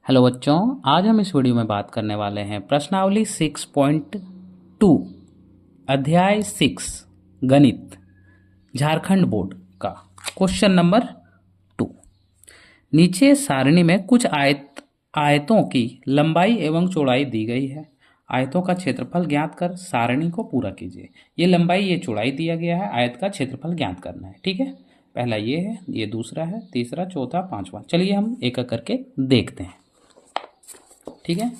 Hello बच्चों, आज हम इस वीडियो में बात करने वाले हैं प्रश्नावली 6.2 अध्याय 6 गणित झारखंड बोर्ड का क्वेश्चन नंबर 2। नीचे सारणी में कुछ आयतों की लंबाई एवं चौड़ाई दी गई है। आयतों का क्षेत्रफल ज्ञात कर सारणी को पूरा कीजिए। ये लंबाई ये चौड़ाई दिया गया है, आयत का क्षेत्रफल ज्ञात करना है। ठीक है, पहला ये है, ये दूसरा है, तीसरा, चौथा, पांचवा। चलिए हम एक एक करके देखते हैं। ठीक है,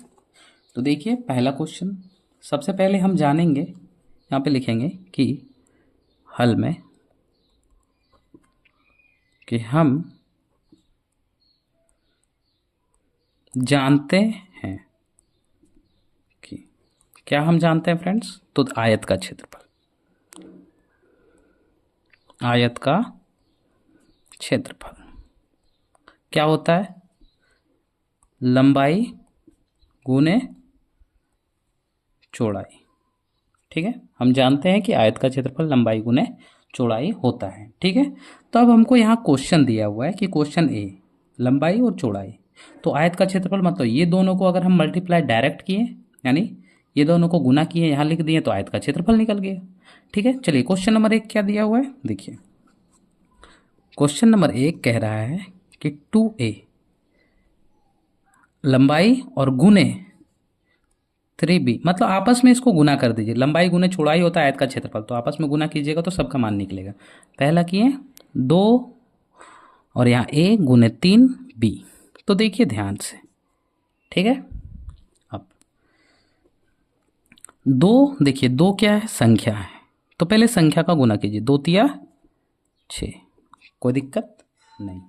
तो देखिए पहला क्वेश्चन। सबसे पहले हम जानेंगे, यहाँ पे लिखेंगे कि हल में कि हम जानते हैं कि क्या हम जानते हैं फ्रेंड्स, तो आयत का क्षेत्रफल, आयत का क्षेत्रफल क्या होता है? लंबाई गुने चौड़ाई। ठीक है, हम जानते हैं कि आयत का क्षेत्रफल लंबाई गुने चौड़ाई होता है। ठीक है, तो अब हमको यहाँ क्वेश्चन दिया हुआ है कि क्वेश्चन ए लंबाई और चौड़ाई, तो आयत का क्षेत्रफल मतलब ये दोनों को अगर हम मल्टीप्लाई डायरेक्ट किए, यानी ये दोनों को गुना किए, यहाँ लिख दिए, तो आयत का क्षेत्रफल निकल गया। ठीक है, चलिए क्वेश्चन नंबर 1 क्या दिया हुआ है, देखिए क्वेश्चन नंबर 1 कह रहा है कि 2a लंबाई और गुने 3b, मतलब आपस में इसको गुना कर दीजिए। लंबाई गुने चौड़ाई होता है आयत का क्षेत्रफल, तो आपस में गुना कीजिएगा तो सबका मान निकलेगा। पहला किए 2 और यहाँ a गुने 3b। तो देखिए ध्यान से, ठीक है। अब 2, देखिए 2 क्या है? संख्या है, तो पहले संख्या का गुना कीजिए। 2 तिया 6, कोई दिक्कत नहीं।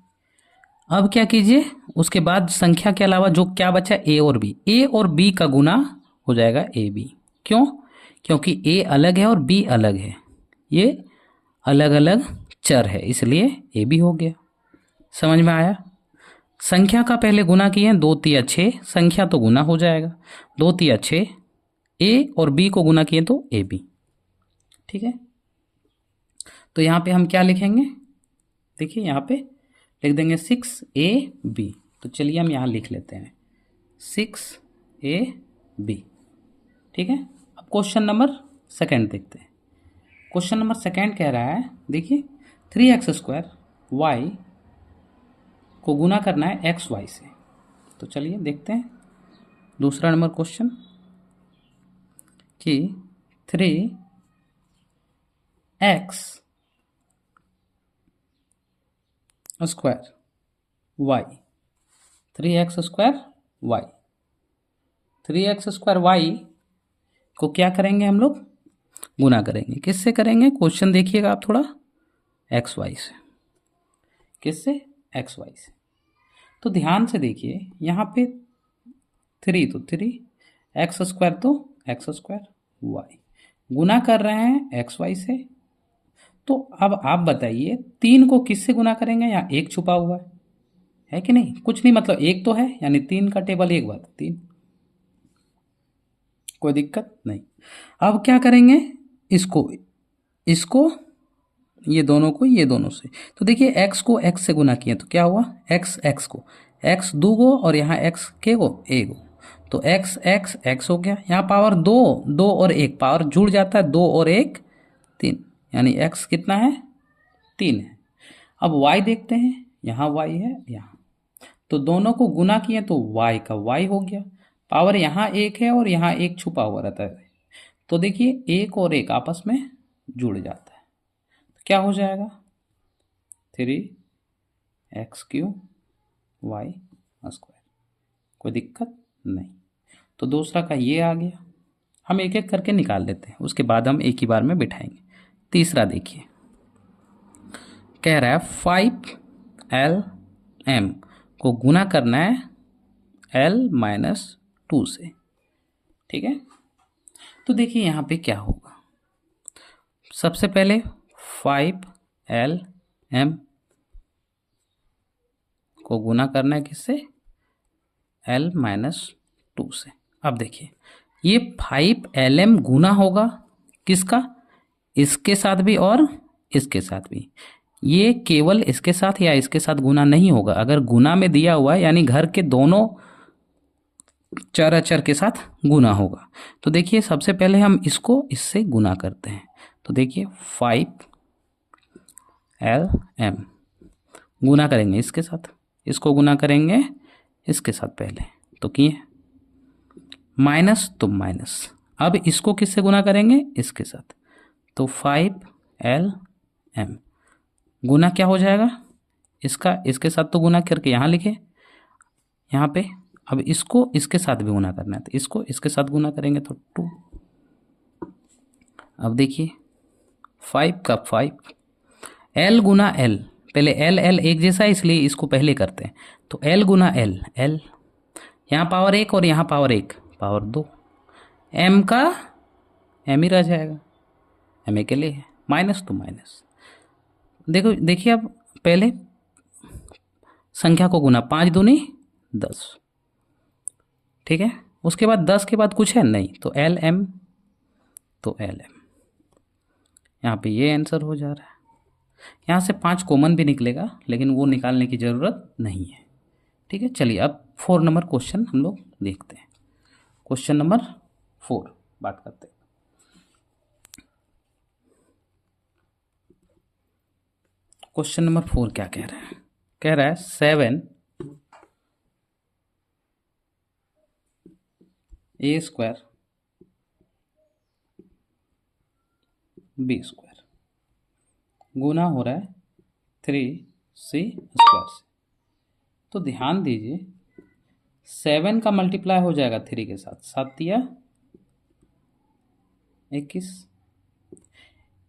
अब क्या कीजिए, उसके बाद संख्या के अलावा जो क्या बचा, a और b, a और b का गुना हो जाएगा ए बी। क्यों? क्योंकि a अलग है और b अलग है, ये अलग अलग चर है, इसलिए ए बी हो गया। समझ में आया? संख्या का पहले गुना किए, 2 तिया 6, संख्या तो गुना हो जाएगा। 2 तिया 6, a और b को गुना किए तो ए बी। ठीक है, तो यहाँ पे हम क्या लिखेंगे, देखिए यहाँ पे लिख देंगे 6ab। तो चलिए हम यहाँ लिख लेते हैं 6ab। ठीक है, अब क्वेश्चन नंबर 2 देखते हैं। क्वेश्चन नंबर 2 कह रहा है, देखिए 3x² y को गुना करना है xy से। तो चलिए देखते हैं दूसरा नंबर क्वेश्चन कि 3x² y, 3x² y, 3x² y को क्या करेंगे हम लोग? गुना करेंगे। किससे करेंगे? क्वेश्चन देखिएगा आप थोड़ा, एक्स वाई से। किससे? एक्स वाई से। तो ध्यान से देखिए, यहाँ पे 3 तो 3, x² तो x² y, गुना कर रहे हैं एक्स वाई से। तो अब आप बताइए 3 को किससे गुना करेंगे? यहाँ 1 छुपा हुआ है कि नहीं? कुछ नहीं, मतलब 1 तो है, यानी 3 का टेबल 1 बात 3, कोई दिक्कत नहीं। अब क्या करेंगे, इसको ये दोनों को ये दोनों से। तो देखिए x को x से गुना किए तो क्या हुआ, x को x 2 गो और यहाँ x के गो 1 गो, तो x हो गया। यहाँ पावर 2 और 1 पावर जुड़ जाता है, 2 और 1 3, यानी x कितना है? 3 है। अब y देखते हैं, यहाँ y है, यहाँ, तो दोनों को गुना किए तो y का y हो गया। पावर यहाँ 1 है और यहाँ 1 छुपा हुआ रहता है, तो देखिए 1 और 1 आपस में जुड़ जाता है, तो क्या हो जाएगा? 3x³ y²। कोई दिक्कत नहीं। तो दूसरा का ये आ गया। हम एक एक करके निकाल लेते हैं, उसके बाद हम एक ही बार में बिठाएंगे। तीसरा देखिए, कह रहा है 5lm को गुना करना है l-2 से। ठीक है, तो देखिए यहाँ पे क्या होगा, सबसे पहले 5lm को गुना करना है किससे? l-2 से। अब देखिए ये 5lm गुना होगा किसका? इसके साथ भी और इसके साथ भी। ये केवल इसके साथ या इसके साथ गुना नहीं होगा। अगर गुना में दिया हुआ है, यानी घर के दोनों चर अचर के साथ गुना होगा। तो देखिए सबसे पहले हम इसको इससे गुना करते हैं। तो देखिए 5LM गुना करेंगे इसके साथ, इसको गुना करेंगे इसके साथ पहले, तो किए माइनस तो माइनस। अब इसको किससे गुना करेंगे, इसके साथ, तो 5LM गुना क्या हो जाएगा इसका, इसके साथ तो गुना करके यहाँ लिखे यहाँ पे। अब इसको इसके साथ भी गुना करना है, तो इसको इसके साथ गुना करेंगे तो 2। अब देखिए 5 का 5, L गुना L, पहले L L एक जैसा है इसलिए इसको पहले करते हैं। तो L गुना L, L यहाँ पावर 1 और यहाँ पावर 1, पावर 2। M का M ही रह जाएगा, M के लिए है, माइनस तो माइनस। देखो देखिए अब पहले संख्या को गुना, 5 दूनी 10, ठीक है। उसके बाद 10 के बाद कुछ है नहीं, तो LM, तो LM यहाँ पे ये आंसर हो जा रहा है। यहाँ से 5 कॉमन भी निकलेगा लेकिन वो निकालने की ज़रूरत नहीं है, ठीक है। चलिए अब 4 नंबर क्वेश्चन हम लोग देखते हैं। क्वेश्चन नंबर 4 बात करते हैं। क्वेश्चन नंबर 4 क्या कह रहा है, कह रहा है 7 A स्क्वायर B स्क्वायर गुना हो रहा है 3C स्क्वायर से। तो ध्यान दीजिए 7 का मल्टीप्लाई हो जाएगा 3 के साथ, 7 या 21।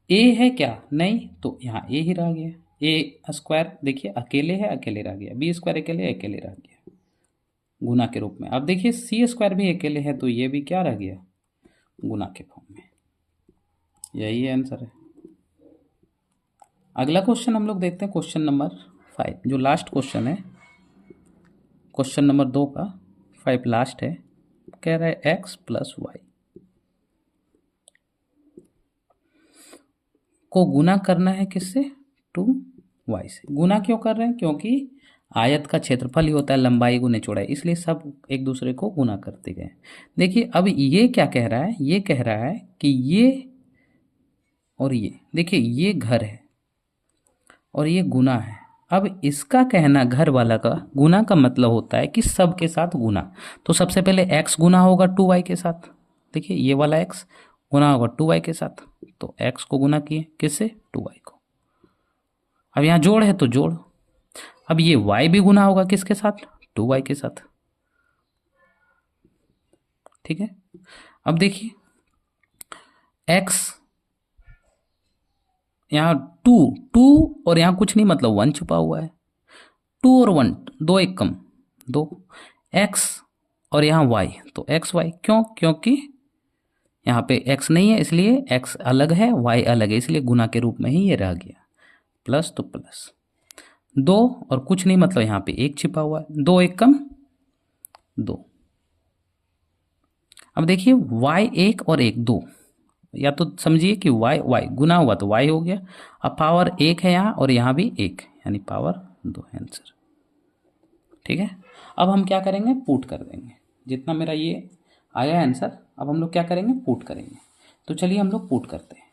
ए है क्या, नहीं, तो यहाँ ए ही रह गया। ए स्क्वायर देखिए अकेले है, अकेले रह गया। बी स्क्वायर अकेले अकेले रह गया गुना के रूप में। अब देखिए सी स्क्वायर भी अकेले है, तो ये भी क्या रह गया, गुना के फॉर्म में। यही आंसर है। अगला क्वेश्चन हम लोग देखते हैं, क्वेश्चन नंबर 5 जो लास्ट क्वेश्चन है, क्वेश्चन नंबर 2 का 5 लास्ट है। कह रहा है x प्लस वाई को गुना करना है किससे, 2y से। गुना क्यों कर रहे हैं, क्योंकि आयत का क्षेत्रफल ही होता है लंबाई गुने चौड़ाई, इसलिए सब एक दूसरे को गुना करते गए। देखिए अब ये क्या कह रहा है, ये कह रहा है कि ये और ये, देखिए ये घर है और ये गुना है। अब इसका कहना, घर वाला का गुना का मतलब होता है कि सब के साथ गुना। तो सबसे पहले x गुना होगा 2y के साथ, देखिए ये वाला x गुना होगा 2y के साथ, तो x को गुना किए किससे, 2y को। अब यहाँ जोड़ है तो जोड़। अब ये y भी गुना होगा किसके साथ, 2y के साथ, ठीक है। अब देखिए x यहाँ 2 और यहाँ कुछ नहीं मतलब 1 छुपा हुआ है। 2 और 1 2 एक कम 2, x और यहाँ y, तो x y क्यों, क्योंकि यहाँ पे x नहीं है इसलिए x अलग है y अलग है, इसलिए गुना के रूप में ही ये रह गया। प्लस तो प्लस 2 और कुछ नहीं मतलब यहाँ पे 1 छिपा हुआ है, 2 एक कम 2। अब देखिए y 1 और 1 2, या तो समझिए कि y गुना हुआ तो y हो गया। अब पावर 1 है यहाँ और यहाँ भी 1, यानी पावर 2 आंसर, ठीक है। अब हम क्या करेंगे, पुट कर देंगे जितना मेरा ये आया आंसर। अब हम लोग क्या करेंगे, पुट करेंगे। तो चलिए हम लोग पुट करते हैं।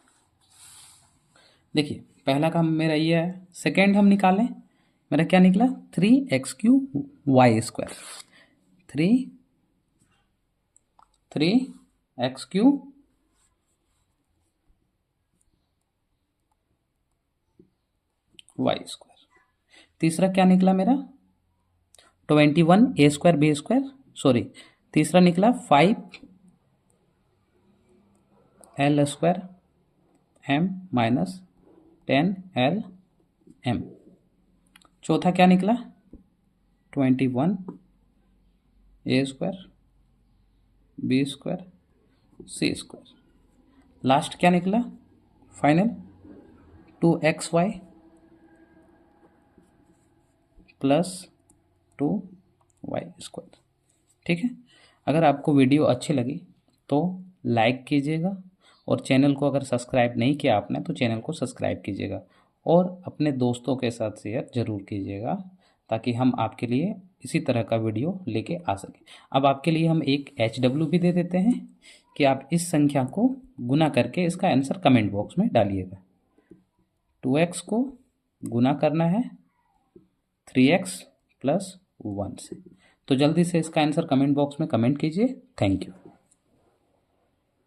देखिए पहला काम मेरा ये है, सेकेंड हम निकालें, मेरा क्या निकला 3x³ square, 3x³ y square. तीसरा क्या निकला मेरा 21 a² b स्क्वायर, सॉरी तीसरा निकला 5l square m minus 10l m। चौथा क्या निकला 21 a square b square c square. Last क्या निकला final 2xy plus 2y square, ठीक है। अगर आपको वीडियो अच्छी लगी तो लाइक कीजिएगा और चैनल को अगर सब्सक्राइब नहीं किया आपने तो चैनल को सब्सक्राइब कीजिएगा और अपने दोस्तों के साथ शेयर ज़रूर कीजिएगा ताकि हम आपके लिए इसी तरह का वीडियो लेके आ सकें। अब आपके लिए हम एक HW भी दे देते हैं कि आप इस संख्या को गुना करके इसका आंसर कमेंट बॉक्स में डालिएगा। 2x को गुना करना है 3x + 1 से। तो जल्दी से इसका आंसर कमेंट बॉक्स में कमेंट कीजिए। Thank you.